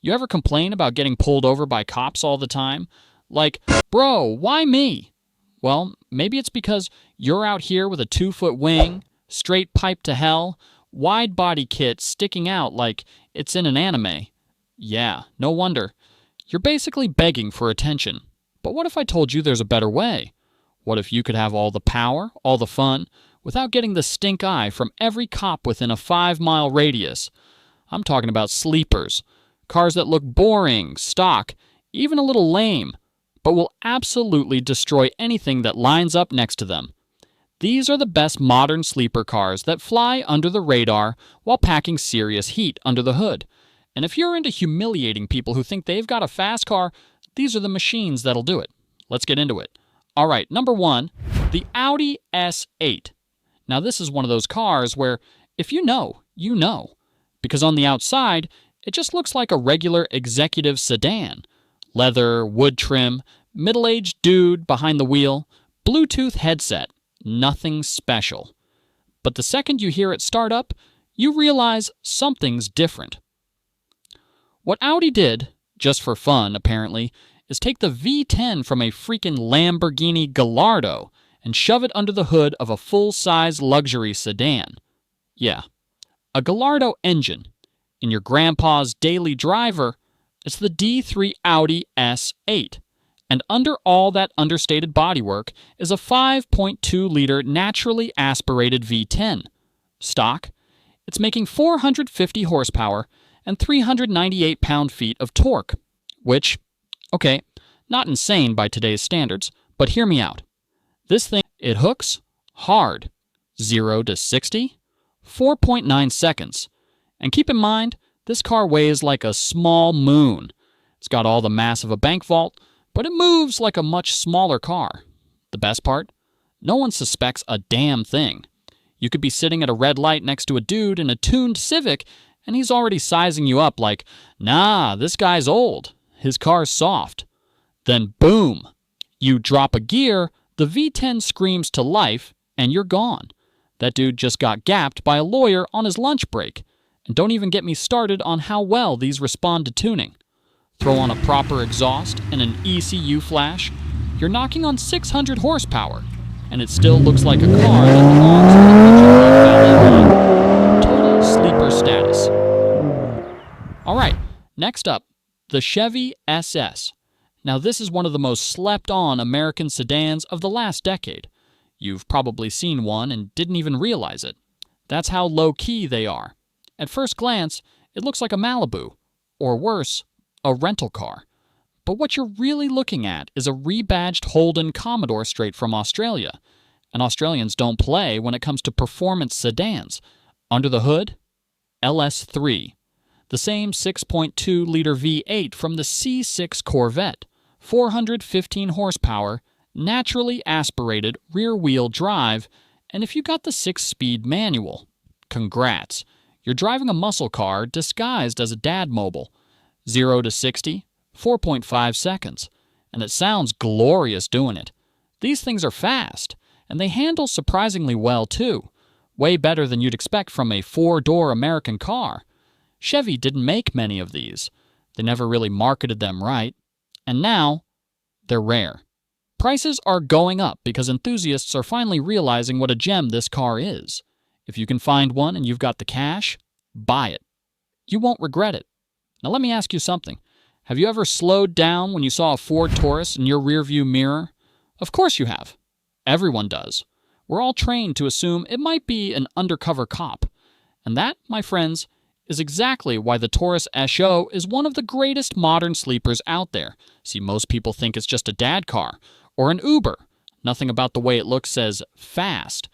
You ever complain about getting pulled over by cops all the time? Like, bro, why me? Well, maybe it's because you're out here with a 2-foot wing, straight pipe to hell, wide body kit sticking out like it's in an anime. Yeah, no wonder. You're basically begging for attention. But what if I told you there's a better way? What if you could have all the power, all the fun, without getting the stink eye from every cop within a 5-mile radius? I'm talking about sleepers. Cars that look boring, stock, even a little lame, but will absolutely destroy anything that lines up next to them. These are the best modern sleeper cars that fly under the radar while packing serious heat under the hood. And if you're into humiliating people who think they've got a fast car, these are the machines that'll do it. Let's get into it. All right, number 1, the Audi S8. Now this is one of those cars where if you know, you know. Because on the outside, it just looks like a regular executive sedan. Leather, wood trim, middle-aged dude behind the wheel, Bluetooth headset. Nothing special. But the second you hear it start up, you realize something's different. What Audi did, just for fun apparently, is take the V10 from a freaking Lamborghini Gallardo and shove it under the hood of a full-size luxury sedan. Yeah, a Gallardo engine. In your grandpa's daily driver, it's the D3 Audi S8. And under all that understated bodywork is a 5.2-liter naturally aspirated V10. Stock, it's making 450 horsepower and 398 pound-feet of torque, which, okay, not insane by today's standards, but hear me out. This thing, it hooks hard. 0 to 60, 4.9 seconds. And keep in mind, this car weighs like a small moon. It's got all the mass of a bank vault, but it moves like a much smaller car. The best part? No one suspects a damn thing. You could be sitting at a red light next to a dude in a tuned Civic, and he's already sizing you up like, nah, this guy's old. His car's soft. Then boom, you drop a gear, the V10 screams to life, and you're gone. That dude just got gapped by a lawyer on his lunch break. And don't even get me started on how well these respond to tuning. Throw on a proper exhaust and an ECU flash, you're knocking on 600 horsepower, and it still looks like a car that belongs in the Valley line. Total sleeper status. All right, next up, the Chevy SS. Now this is one of the most slept-on American sedans of the last decade. You've probably seen one and didn't even realize it. That's how low-key they are. At first glance, it looks like a Malibu, or worse, a rental car. But what you're really looking at is a rebadged Holden Commodore straight from Australia. And Australians don't play when it comes to performance sedans. Under the hood, LS3. The same 6.2-liter V8 from the C6 Corvette. 415 horsepower, naturally aspirated rear-wheel drive, and if you got the 6-speed manual, congrats. You're driving a muscle car disguised as a dad mobile. 0 to 60, 4.5 seconds. And it sounds glorious doing it. These things are fast, and they handle surprisingly well too. Way better than you'd expect from a 4-door American car. Chevy didn't make many of these. They never really marketed them right. And now, they're rare. Prices are going up because enthusiasts are finally realizing what a gem this car is. If you can find one and you've got the cash, buy it. You won't regret it. Now let me ask you something. Have you ever slowed down when you saw a Ford Taurus in your rearview mirror? Of course you have. Everyone does. We're all trained to assume it might be an undercover cop. And that, my friends, is exactly why the Taurus SO is one of the greatest modern sleepers out there. See, most people think it's just a dad car, or an Uber. Nothing about the way it looks says fast.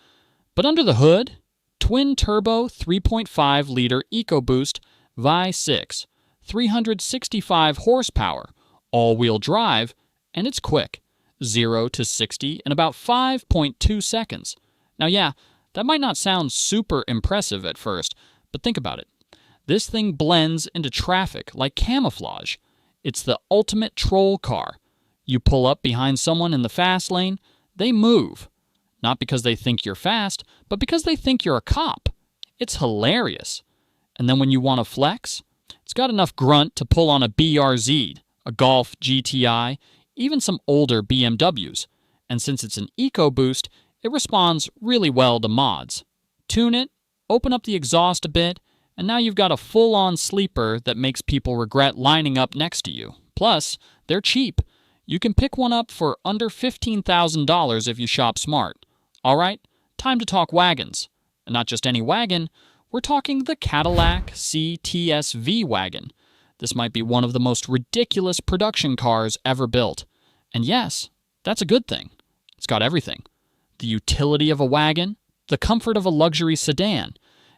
But under the hood, twin-turbo 3.5-liter EcoBoost V6, 365 horsepower, all-wheel drive, and it's quick, 0 to 60 in about 5.2 seconds. Now yeah, that might not sound super impressive at first, but think about it. This thing blends into traffic like camouflage. It's the ultimate troll car. You pull up behind someone in the fast lane, they move. Not because they think you're fast, but because they think you're a cop. It's hilarious. And then when you want to flex, It's got enough grunt to pull on a BRZ, a Golf GTI, even some older BMWs. And since it's an EcoBoost, it responds really well to mods. Tune it, open up the exhaust a bit, and now you've got a full-on sleeper that makes people regret lining up next to you. Plus, they're cheap. You can pick one up for under $15,000 if you shop smart. All right, time to talk wagons. And not just any wagon, we're talking the Cadillac CTS-V wagon. This might be one of the most ridiculous production cars ever built. And yes, that's a good thing. It's got everything. The utility of a wagon, the comfort of a luxury sedan,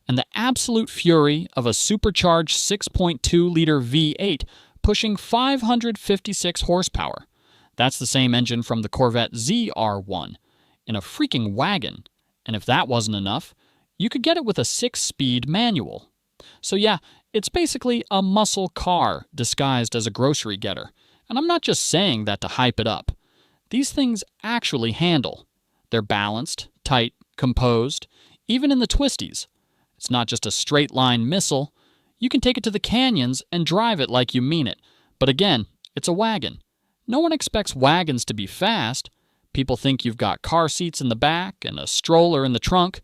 and the absolute fury of a supercharged 6.2-liter V8 pushing 556 horsepower. That's the same engine from the Corvette ZR1 in a freaking wagon. And if that wasn't enough, you could get it with a 6-speed manual. So yeah, it's basically a muscle car disguised as a grocery getter. And I'm not just saying that to hype it up. These things actually handle. They're balanced, tight, composed, even in the twisties. It's not just a straight-line missile. You can take it to the canyons and drive it like you mean it. But again, it's a wagon. No one expects wagons to be fast. People think you've got car seats in the back and a stroller in the trunk.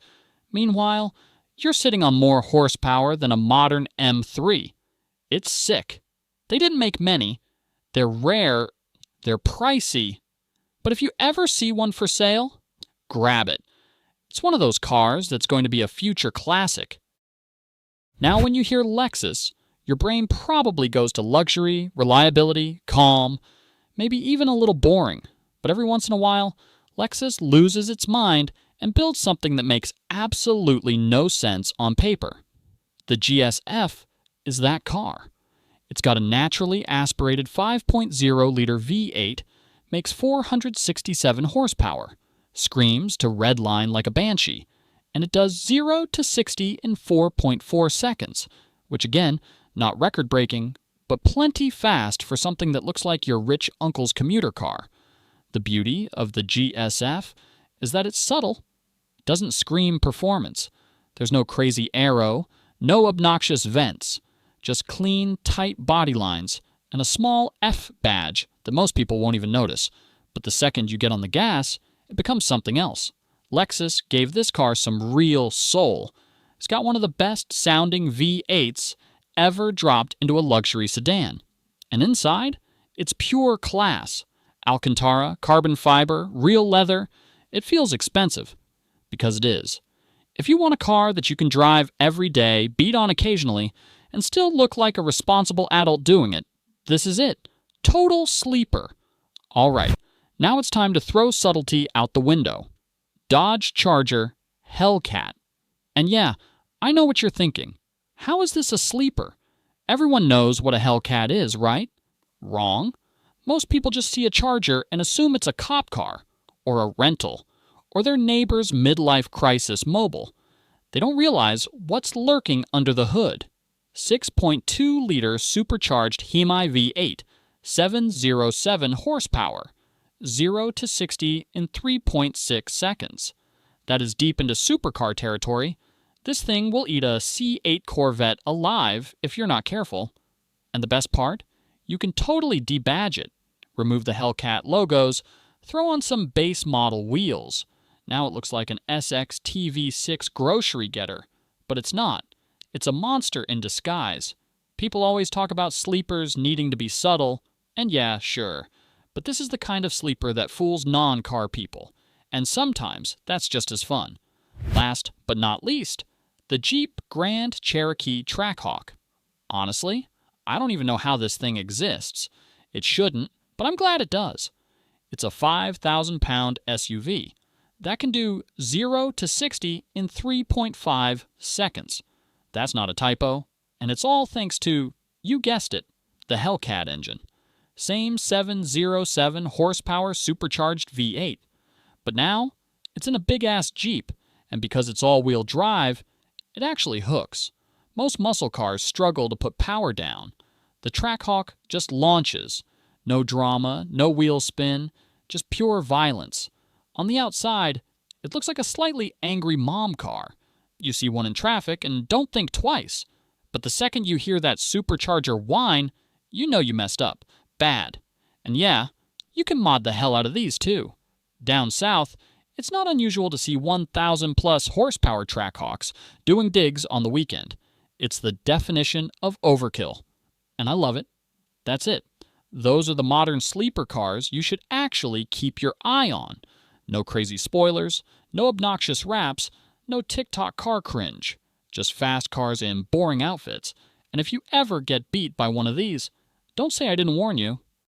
Meanwhile, you're sitting on more horsepower than a modern M3. It's sick. They didn't make many. They're rare. They're pricey. But if you ever see one for sale, grab it. It's one of those cars that's going to be a future classic. Now, when you hear Lexus, your brain probably goes to luxury, reliability, calm, maybe even a little boring. But every once in a while, Lexus loses its mind and builds something that makes absolutely no sense on paper. The GSF is that car. It's got a naturally aspirated 5.0-liter V8, makes 467 horsepower, screams to redline like a banshee, and it does 0 to 60 in 4.4 seconds, which again, not record-breaking, but plenty fast for something that looks like your rich uncle's commuter car. The beauty of the GSF is that it's subtle. It doesn't scream performance. There's no crazy aero, no obnoxious vents, just clean, tight body lines and a small F badge that most people won't even notice. But the second you get on the gas, it becomes something else. Lexus gave this car some real soul. It's got one of the best sounding V8s ever dropped into a luxury sedan. And inside, it's pure class. Alcantara, carbon fiber, real leather. It feels expensive. Because it is. If you want a car that you can drive every day, beat on occasionally, and still look like a responsible adult doing it, this is it. Total sleeper. All right, now it's time to throw subtlety out the window. Dodge Charger Hellcat. And yeah, I know what you're thinking. How is this a sleeper? Everyone knows what a Hellcat is, right? Wrong. Most people just see a Charger and assume it's a cop car, or a rental, or their neighbor's midlife crisis mobile. They don't realize what's lurking under the hood. 6.2-liter supercharged Hemi V8, 707 horsepower, 0 to 60 in 3.6 seconds. That is deep into supercar territory. This thing will eat a C8 Corvette alive if you're not careful. And the best part? You can totally debadge it. Remove the Hellcat logos, throw on some base model wheels. Now it looks like an SX TV6 grocery getter. But it's not. It's a monster in disguise. People always talk about sleepers needing to be subtle, and yeah, sure. But this is the kind of sleeper that fools non-car people. And sometimes that's just as fun. Last but not least, the Jeep Grand Cherokee Trackhawk. Honestly, I don't even know how this thing exists. It shouldn't, but I'm glad it does. It's a 5,000-pound SUV that can do 0 to 60 in 3.5 seconds. That's not a typo, and it's all thanks to, you guessed it, the Hellcat engine. Same 707 horsepower supercharged V8. But now, it's in a big-ass Jeep, and because it's all-wheel drive, it actually hooks. Most muscle cars struggle to put power down. The Trackhawk just launches. No drama, no wheel spin, just pure violence. On the outside, it looks like a slightly angry mom car. You see one in traffic and don't think twice. But the second you hear that supercharger whine, you know you messed up. Bad. And yeah, you can mod the hell out of these too. Down south, it's not unusual to see 1,000+ horsepower Trackhawks doing digs on the weekend. It's the definition of overkill. And I love it. That's it. Those are the modern sleeper cars you should actually keep your eye on. No crazy spoilers, no obnoxious wraps, no TikTok car cringe. Just fast cars in boring outfits. And if you ever get beat by one of these, don't say I didn't warn you.